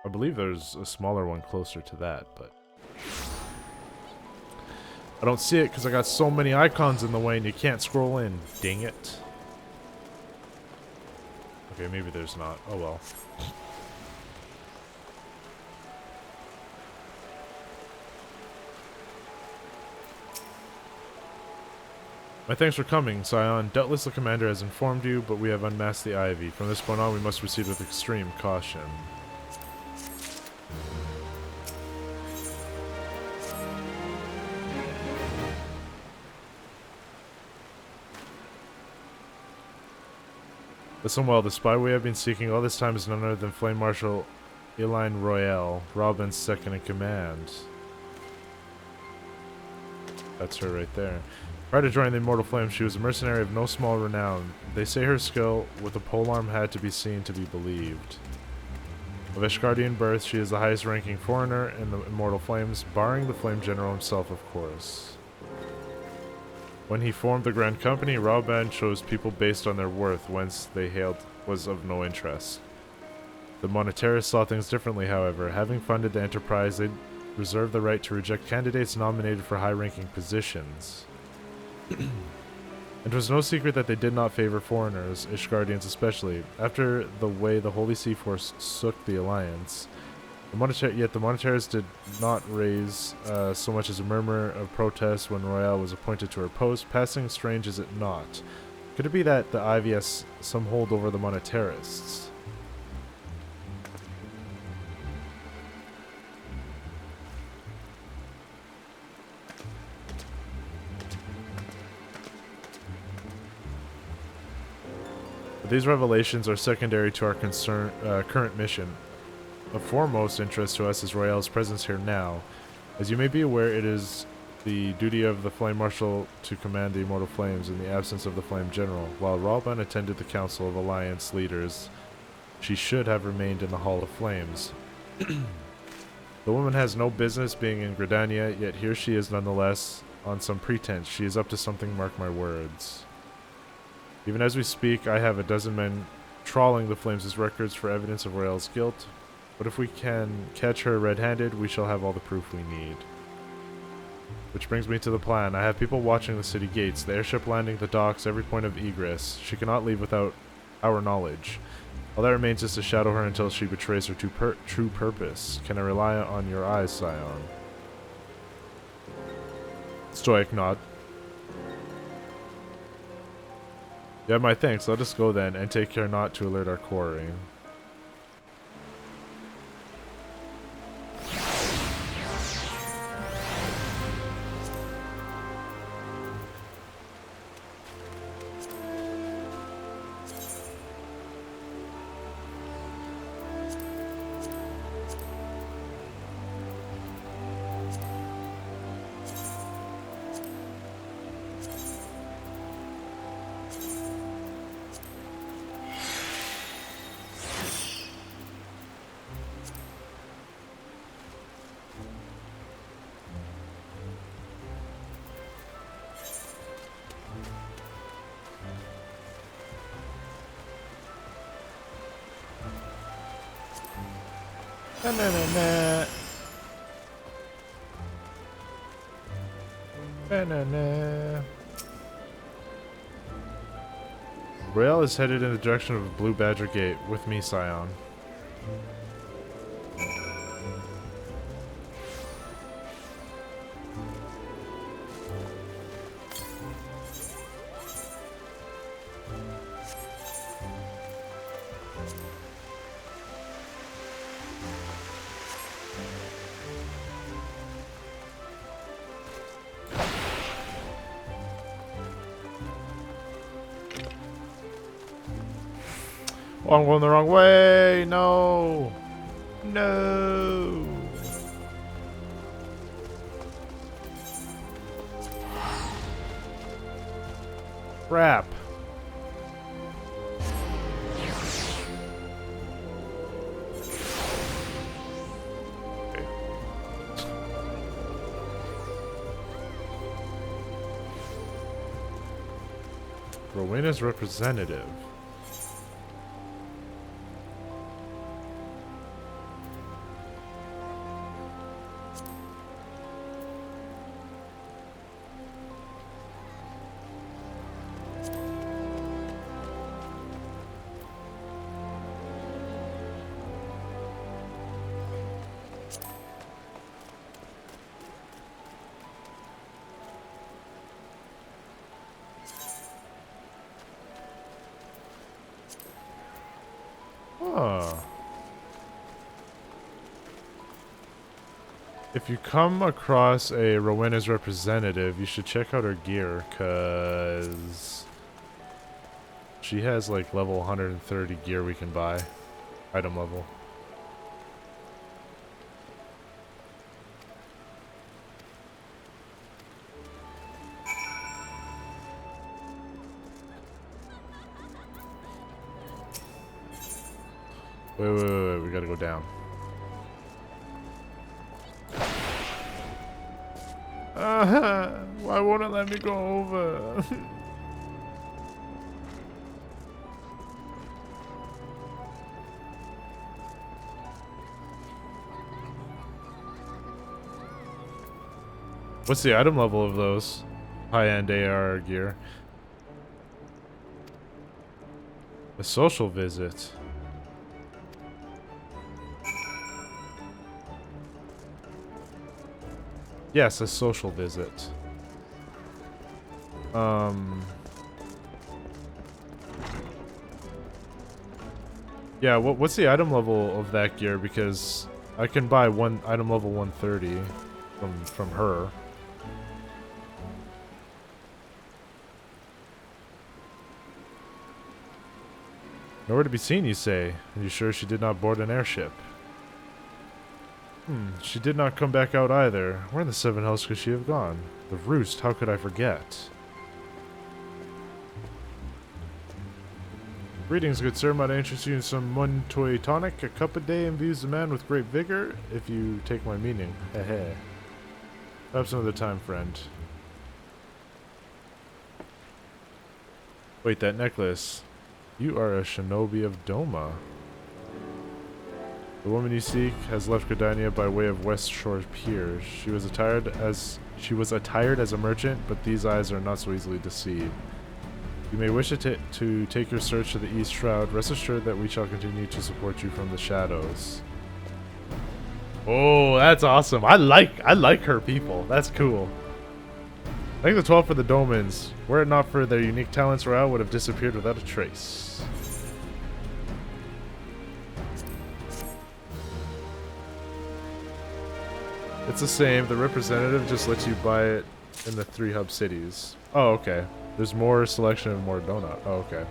I believe there's a smaller one closer to that, but I don't see it because I got so many icons in the way and you can't scroll in. Dang it. Okay, maybe there's not. Oh well. My thanks for coming, Scion. Doubtless the commander has informed you, but we have unmasked the Ivy. From this point on, we must proceed with extreme caution. Listen well, the spy we have been seeking all this time is none other than Flame Marshal Eline Royale, Robin's second in command. That's her right there. Prior to joining the Immortal Flames, she was a mercenary of no small renown. They say her skill with the polearm had to be seen to be believed. Of Ishgardian birth, she is the highest ranking foreigner in the Immortal Flames, barring the Flame General himself, of course. When he formed the Grand Company, Raoban chose people based on their worth, whence they hailed was of no interest. The Monetarists saw things differently, however. Having funded the enterprise, they reserved the right to reject candidates nominated for high-ranking positions. It was no secret that they did not favor foreigners, Ishgardians especially. After the way the Holy Sea Force sooked the alliance, yet the Monetarists did not raise so much as a murmur of protest when Royale was appointed to her post. Passing strange is it not? Could it be that the Ivy has some hold over the Monetarists? These revelations are secondary to our current mission. Of foremost interest to us is Royale's presence here now. As you may be aware, it is the duty of the Flame Marshal to command the Immortal Flames in the absence of the Flame General. While Raoban attended the Council of Alliance Leaders, she should have remained in the Hall of Flames. The woman has no business being in Gridania, yet here she is nonetheless on some pretense. She is up to something, mark my words. Even as we speak, I have a dozen men trawling the Flames' records for evidence of Royale's guilt. But if we can catch her red-handed, we shall have all the proof we need. Which brings me to the plan. I have people watching the city gates, the airship landing, the docks, every point of egress. She cannot leave without our knowledge. All that remains is to shadow her until she betrays her true purpose. Can I rely on your eyes, Scion? Stoic nod. Yeah, my thanks. Let us go then, and take care not to alert our quarry. Na-na-na-na. Na-na-na. Royale is headed in the direction of Blue Badger Gate. With me, Scion. Oh, I'm going the wrong way! No! No! Crap! Okay. Rowena's representative. Huh. If you come across a Rowena's representative, you should check out her gear, cause she has like level 130 gear we can buy. Item level. Wait, we gotta go down. Why won't it let me go over? What's the item level of those high-end ARR gear? A social visit. Yes, a social visit. Yeah, what's the item level of that gear? Because I can buy one item level 130 from her. Nowhere to be seen, you say? Are you sure she did not board an airship? She did not come back out either. Where in the Seven Hells could she have gone? The Roost, how could I forget? Greetings, good sir. Might I interest you in some Montoy tonic? A cup a day imbues the man with great vigor, if you take my meaning. Heh. Perhaps another time, friend. Wait, that necklace. You are a shinobi of Doma. The woman you seek has left Gardania by way of West Shore Pier. She was attired as a merchant, but these eyes are not so easily deceived. You may wish to take your search to the East Shroud. Rest assured that we shall continue to support you from the shadows. Oh, that's awesome. I like her people. That's cool. Thank the 12 for the Domans. Were it not for their unique talents, Royale would have disappeared without a trace. It's the same. The representative just lets you buy it in the 3 hub cities. Oh, okay. There's more selection and more donut. Oh, okay.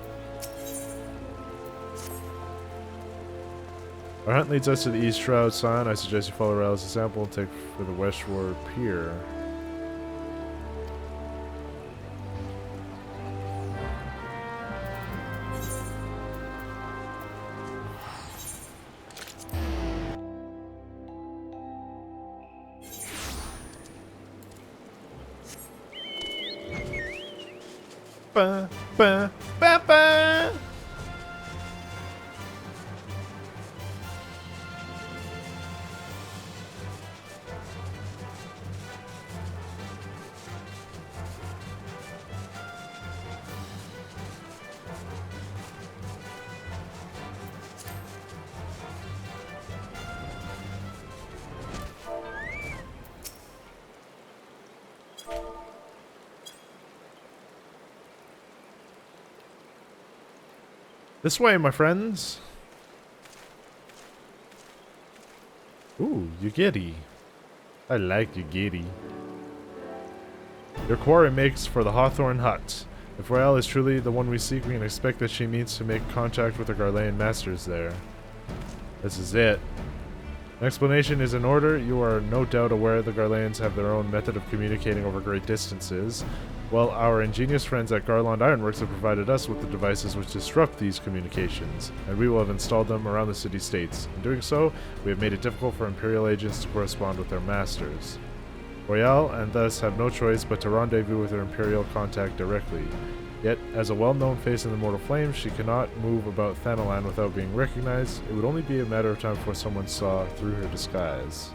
Our hunt leads us to the East Shroud sign. I suggest you follow Rail's example and take for the West Shore Pier. Ba, ba, ba, ba. This way, my friends. Ooh, Yugiri. I like Yugiri. Your quarry makes for the Hawthorne Hut. If Royale is truly the one we seek, we can expect that she means to make contact with the Garlean masters there. This is it. An explanation is in order. You are no doubt aware the Garleans have their own method of communicating over great distances. Well, our ingenious friends at Garland Ironworks have provided us with the devices which disrupt these communications, and we will have installed them around the city-states. In doing so, we have made it difficult for Imperial agents to correspond with their masters. Royale, and thus, have no choice but to rendezvous with her Imperial contact directly. Yet, as a well-known face in the Mortal Flames, she cannot move about Thanalan without being recognized. It would only be a matter of time before someone saw through her disguise.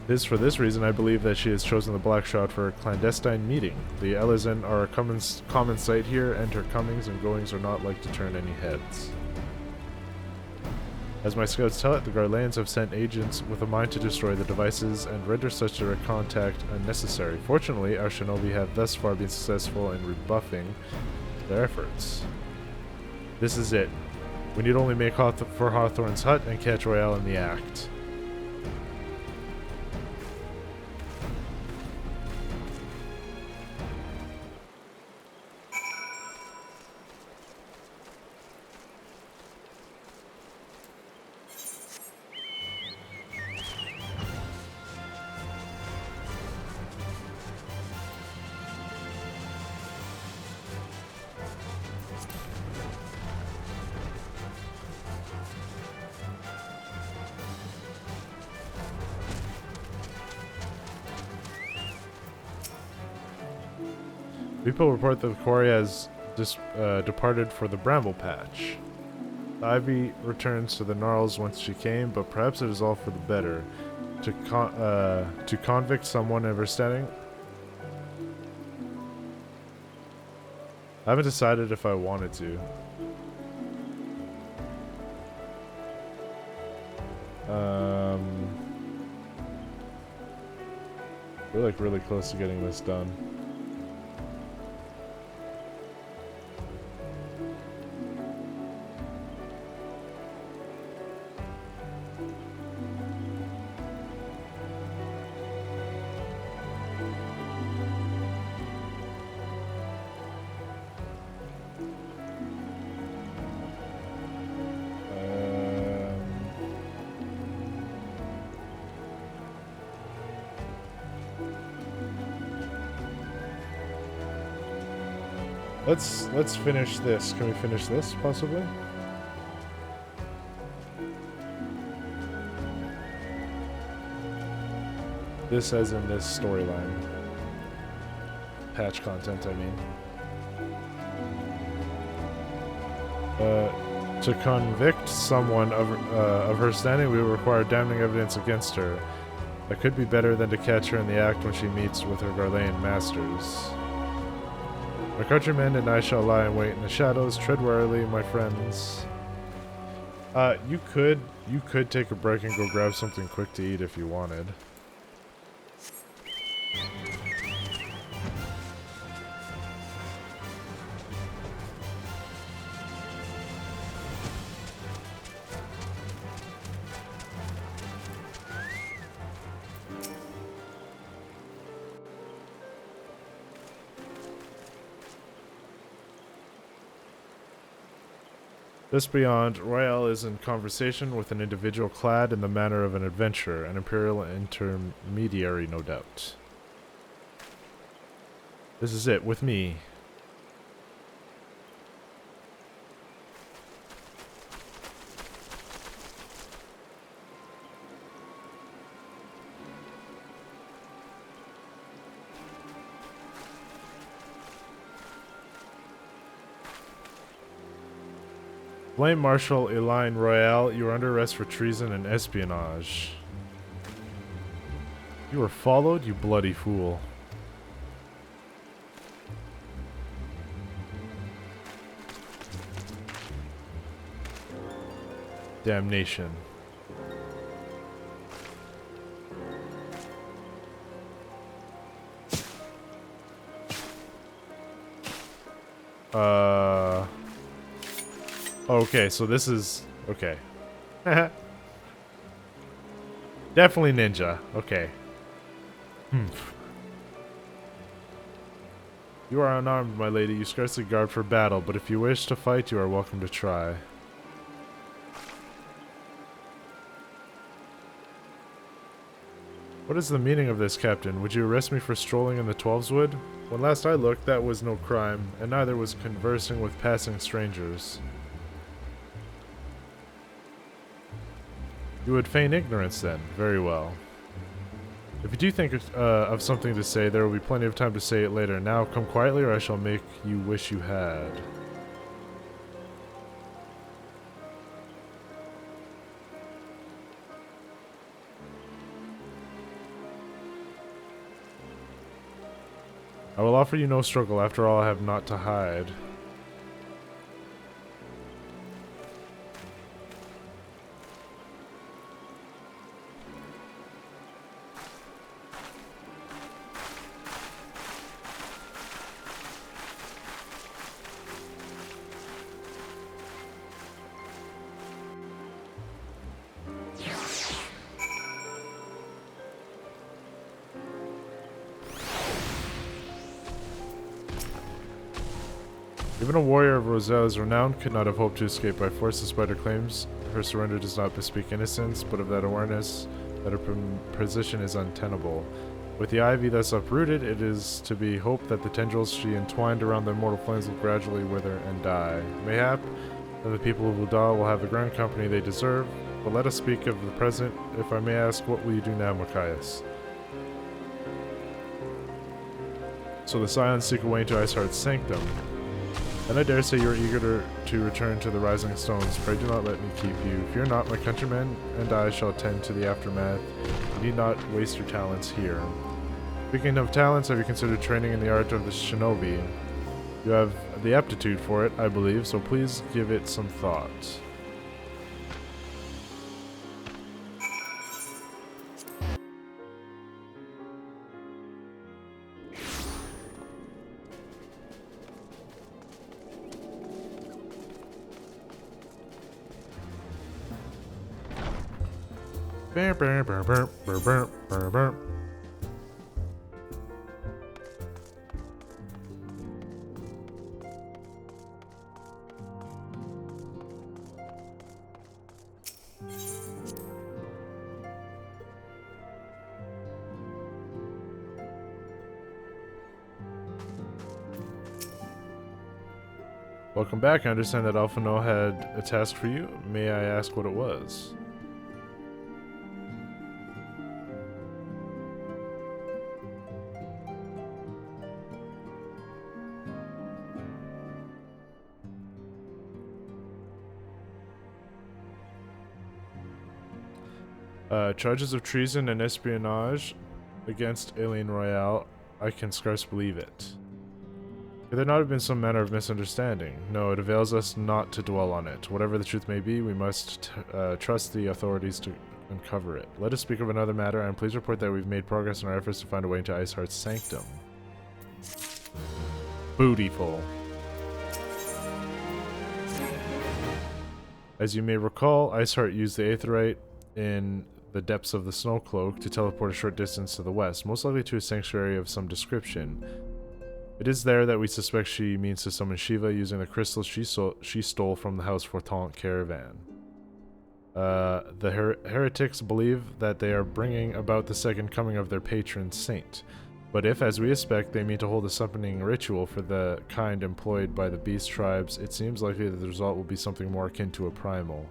It is for this reason I believe that she has chosen the Black Shroud for a clandestine meeting. The Elezen are a common sight here, and her comings and goings are not like to turn any heads. As my scouts tell it, the Garleans have sent agents with a mind to destroy the devices and render such direct contact unnecessary. Fortunately, our shinobi have thus far been successful in rebuffing their efforts. This is it. We need only make for Hawthorne's hut and catch Royale in the act. People report that the quarry has departed for the bramble patch. The ivy returns to the gnarls whence she came, but perhaps it is all for the better. To convict someone of her standing. I haven't decided if I wanted to. We're like really close to getting this done. Let's finish this. Can we finish this, possibly? This as in this storyline. Patch content, I mean. To convict someone of her standing, we will require damning evidence against her. That could be better than to catch her in the act when she meets with her Garlean masters. My countrymen and I shall lie in wait in the shadows. Tread warily, my friends. You could take a break and go grab something quick to eat if you wanted. Just beyond, Royale is in conversation with an individual clad in the manner of an adventurer, an imperial intermediary, no doubt. This is it, with me. Blame Marshal Elaine Royale. You are under arrest for treason and espionage. You were followed, you bloody fool. Damnation. Okay, so this is... okay. Definitely ninja. Okay. You are unarmed, my lady. You scarcely guard for battle, but if you wish to fight, you are welcome to try. What is the meaning of this, Captain? Would you arrest me for strolling in the Twelveswood? When last I looked, that was no crime, and neither was conversing with passing strangers. You would feign ignorance, then. Very well. If you do think of something to say, there will be plenty of time to say it later. Now, come quietly, or I shall make you wish you had. I will offer you no struggle. After all, I have naught to hide. Even a warrior of Roselle's renown could not have hoped to escape by force, despite her claims. Her surrender does not bespeak innocence, but of that awareness that her position is untenable. With the ivy thus uprooted, it is to be hoped that the tendrils she entwined around the immortal flames will gradually wither and die. Mayhap that the people of Udal will have the grand company they deserve, but let us speak of the present. If I may ask, what will you do now, Machias? So the Scions seek a way into Iceheart's sanctum. Then I dare say you are eager to return to the Rising Stones. Pray do not let me keep you. Fear not, my countrymen and I shall tend to the aftermath. You need not waste your talents here. Speaking of talents, have you considered training in the art of the shinobi? You have the aptitude for it, I believe, so please give it some thought. Welcome back. I understand that Alphino had a task for you. May I ask what it was? Charges of treason and espionage against Alien Royale. I can scarce believe it. Could there not have been some manner of misunderstanding? No, it avails us not to dwell on it. Whatever the truth may be, we must trust the authorities to uncover it. Let us speak of another matter. I am pleased to report that we've made progress in our efforts to find a way into Iceheart's sanctum. Bootyful. As you may recall, Iceheart used the Aetherite in the depths of the Snow Cloak to teleport a short distance to the west, most likely to a sanctuary of some description. It is there that we suspect she means to summon Shiva using the crystals she stole from the House Fortant caravan. The heretics believe that they are bringing about the second coming of their patron saint. But if, as we expect, they mean to hold a summoning ritual for the kind employed by the beast tribes, it seems likely that the result will be something more akin to a primal.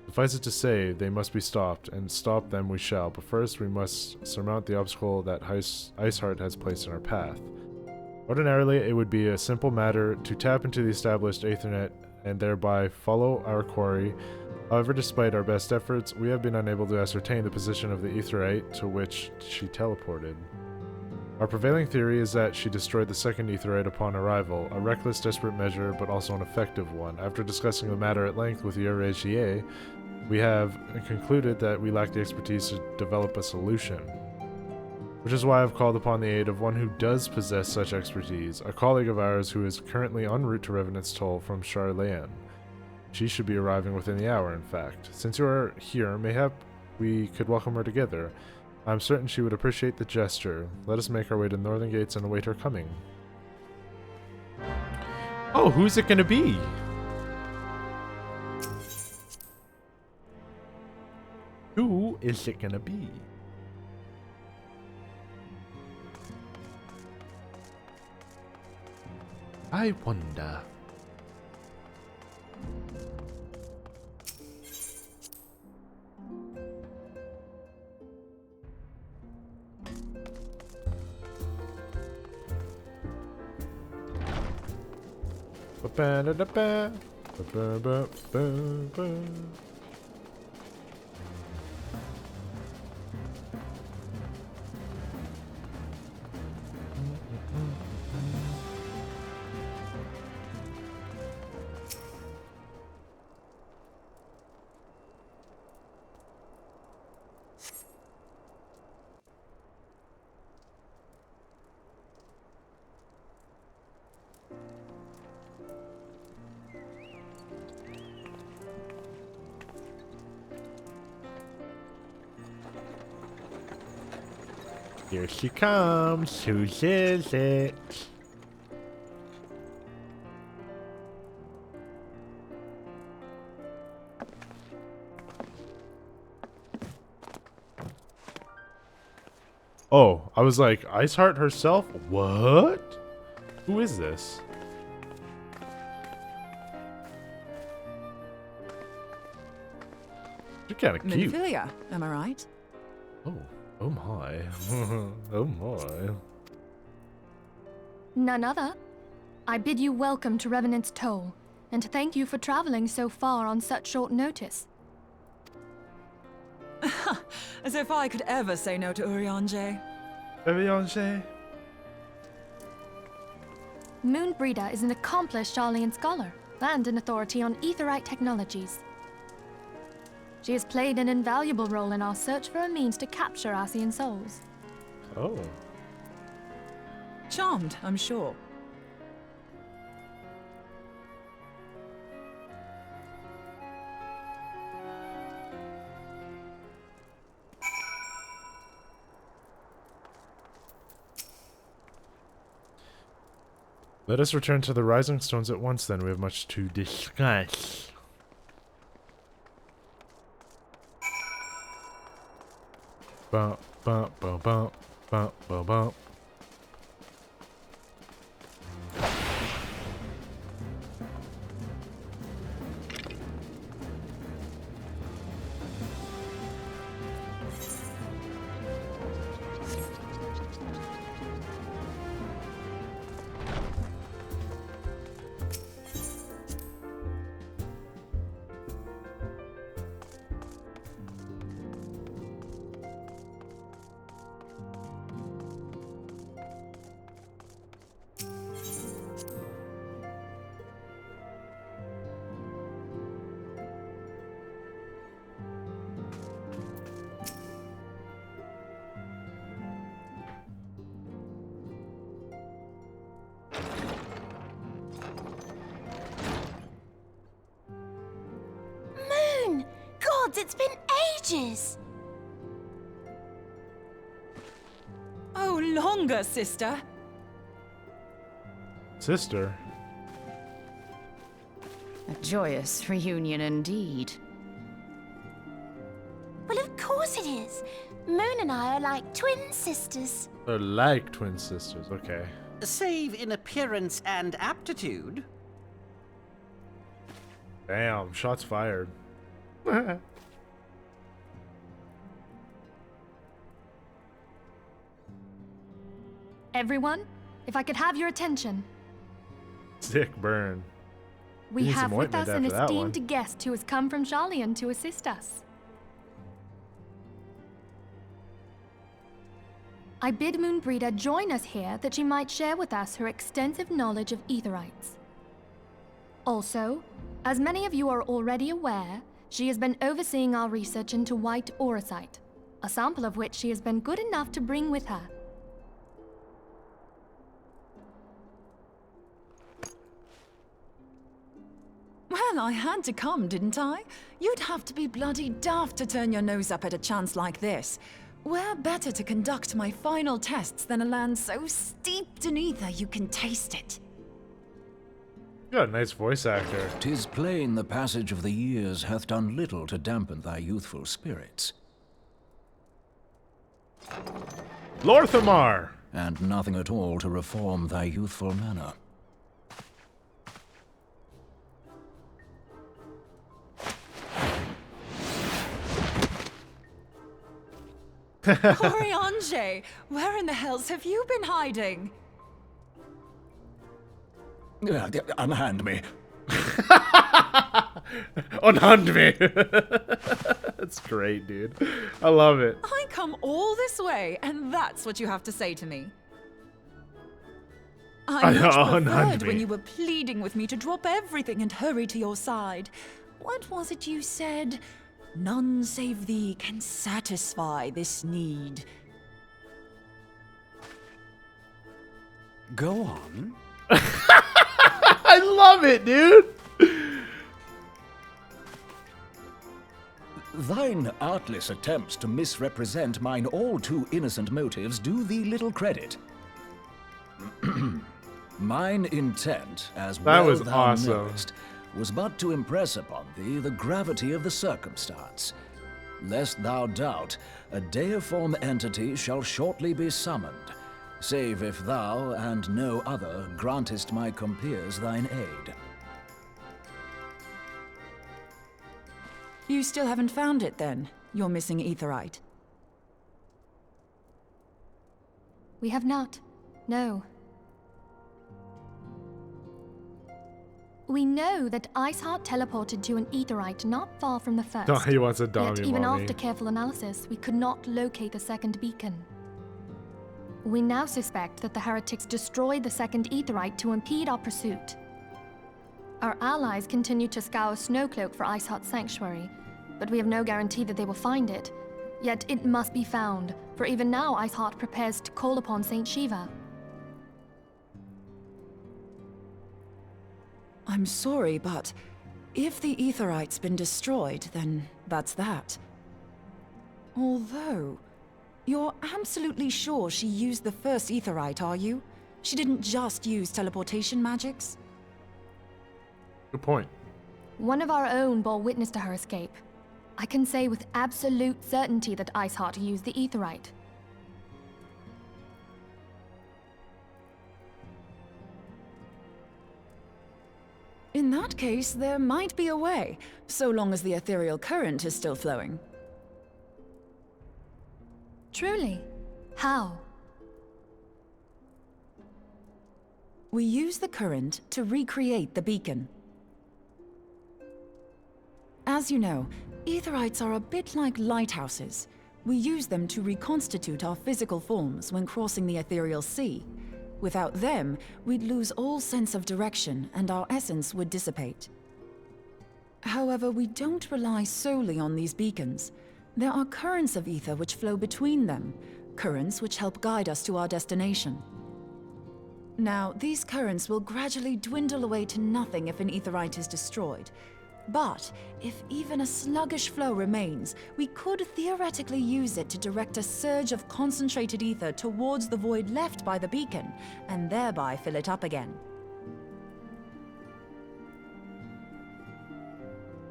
Suffice it to say, they must be stopped, and stop them we shall, but first we must surmount the obstacle that Iceheart has placed in our path. Ordinarily, it would be a simple matter to tap into the established Aethernet and thereby follow our quarry. However, despite our best efforts, we have been unable to ascertain the position of the Aetherite to which she teleported. Our prevailing theory is that she destroyed the second Aetherite upon arrival, a reckless, desperate measure, but also an effective one. After discussing the matter at length with DRG, we have concluded that we lack the expertise to develop a solution. Which is why I've called upon the aid of one who does possess such expertise, a colleague of ours who is currently en route to Revenant's Toll from Charlayan. She should be arriving within the hour, in fact. Since you are here, mayhap we could welcome her together. I'm certain she would appreciate the gesture. Let us make our way to the northern gates and await her coming. Oh, who's it gonna be? Who is it gonna be? I wonder. Ba-ba-da-da-ba. Ba-ba-ba-ba-ba. Here she comes. Who is it? Oh, I was like, Iceheart herself? What? Who is this? You're kind of cute. Minophilia, am I right? Oh, oh my. Oh my. None other. I bid you welcome to Revenant's Toll, and thank you for traveling so far on such short notice. As if I could ever say no to Urianger. Urianger? Moonbreeder is an accomplished Sharlayan scholar and an authority on aetherite technologies. She has played an invaluable role in our search for a means to capture Ascian souls. Oh. Charmed, I'm sure. Let us return to the Rising Stones at once, then. We have much to discuss. Bump, bump, bump, bump, bump, bump, bump. It's been ages! Oh, longer, sister. Sister? A joyous reunion indeed. Well, of course it is. Moon and I are like twin sisters. They're like twin sisters, okay. Save in appearance and aptitude. Damn, shots fired. Everyone, if I could have your attention. Sick burn. We Need some have with ointment us an after that one. esteemed guest who has come from Sharlayan to assist us. I bid Moonbreeder join us here that she might share with us her extensive knowledge of aetherites. Also, as many of you are already aware, she has been overseeing our research into white auracite, a sample of which she has been good enough to bring with her. Well, I had to come, didn't I? You'd have to be bloody daft to turn your nose up at a chance like this. Where better to conduct my final tests than a land so steeped in ether you can taste it? You got a nice voice actor. 'Tis plain the passage of the years hath done little to dampen thy youthful spirits. Lorthamar! And nothing at all to reform thy youthful manner. Urianger, where in the hells have you been hiding? Unhand me. Unhand me! That's great, dude. I love it. I come all this way, and that's what you have to say to me. I much preferred when you were pleading with me to drop everything and hurry to your side. What was it you said? None save thee can satisfy this need. Go on. I love it, dude! Thine artless attempts to misrepresent mine all too innocent motives do thee little credit. Mine intent, as well was thou awesome. knowest, was but to impress upon thee the gravity of the circumstance. Lest thou doubt, a deiform entity shall shortly be summoned, save if thou and no other grantest my compeers thine aid. You still haven't found it then, your missing aetherite? We have not. No. We know that Iceheart teleported to an aetherite not far from the first. No, he wants a dummy, Yet even mommy. after careful analysis, we could not locate the second beacon. We now suspect that the heretics destroyed the second aetherite to impede our pursuit. Our allies continue to scour Snowcloak for Iceheart's sanctuary, but we have no guarantee that they will find it. Yet it must be found, for even now Iceheart prepares to call upon Saint Shiva. I'm sorry, but if the aetherite's been destroyed, then that's that. Although, you're absolutely sure she used the first aetherite, are you? She didn't just use teleportation magics? Good point. One of our own bore witness to her escape. I can say with absolute certainty that Iceheart used the aetherite. In that case, there might be a way, so long as the ethereal current is still flowing. Truly? How? We use the current to recreate the beacon. As you know, aetherites are a bit like lighthouses. We use them to reconstitute our physical forms when crossing the ethereal sea. Without them, we'd lose all sense of direction and our essence would dissipate. However, we don't rely solely on these beacons. There are currents of ether which flow between them, currents which help guide us to our destination. Now, these currents will gradually dwindle away to nothing if an aetherite is destroyed. But if even a sluggish flow remains, we could theoretically use it to direct a surge of concentrated ether towards the void left by the beacon, and thereby fill it up again.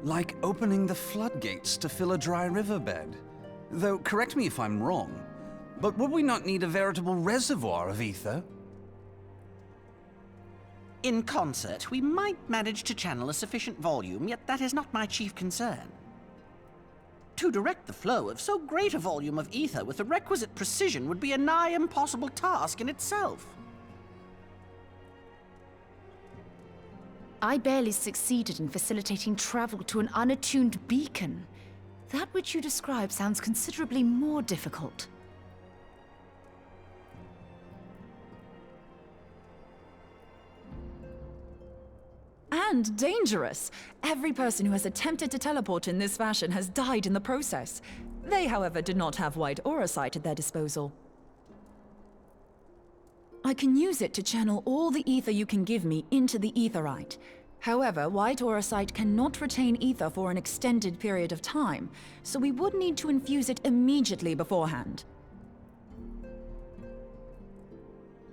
Like opening the floodgates to fill a dry riverbed. Though, correct me if I'm wrong, but would we not need a veritable reservoir of ether? In concert, we might manage to channel a sufficient volume, yet that is not my chief concern. To direct the flow of so great a volume of ether with the requisite precision would be a nigh impossible task in itself. I barely succeeded in facilitating travel to an unattuned beacon. That which you describe sounds considerably more difficult. And dangerous. Every person who has attempted to teleport in this fashion has died in the process. They, however, did not have white aura sight at their disposal. I can use it to channel all the ether you can give me into the aetherite. However, white aura sight cannot retain ether for an extended period of time, so we would need to infuse it immediately beforehand.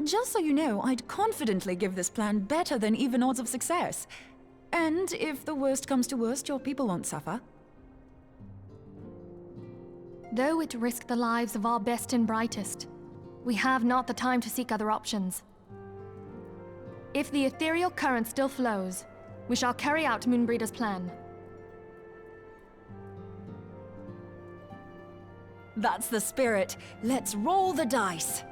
Just so you know, I'd confidently give this plan better than even odds of success. And if the worst comes to worst, your people won't suffer. Though it risked the lives of our best and brightest, we have not the time to seek other options. If the ethereal current still flows, we shall carry out Moonbreeder's plan. That's the spirit. Let's roll the dice.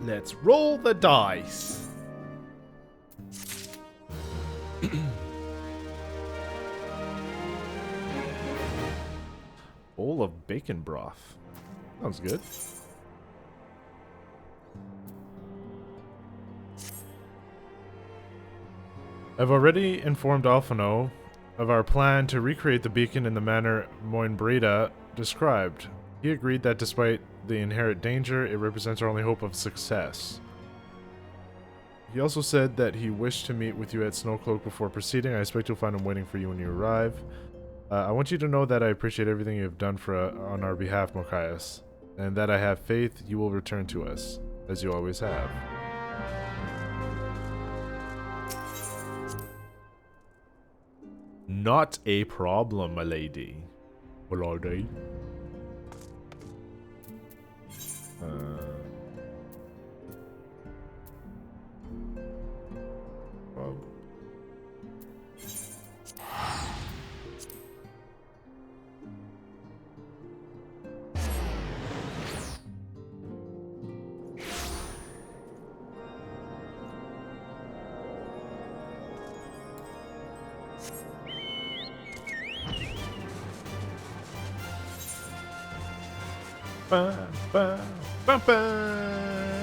Let's roll the dice. Bowl of bacon broth. Sounds good. I've already informed Alphino of our plan to recreate the beacon in the manner MochaMassiah described. He agreed that despite the inherent danger, it represents our only hope of success. He also said that he wished to meet with you at Snowcloak before proceeding. I expect you'll find him waiting for you when you arrive. I want you to know that I appreciate everything you have done on our behalf, MochaMassiah, and that I have faith you will return to us, as you always have. Not a problem, my lady. Well, are they? Well. Ba, ba, ba, ba.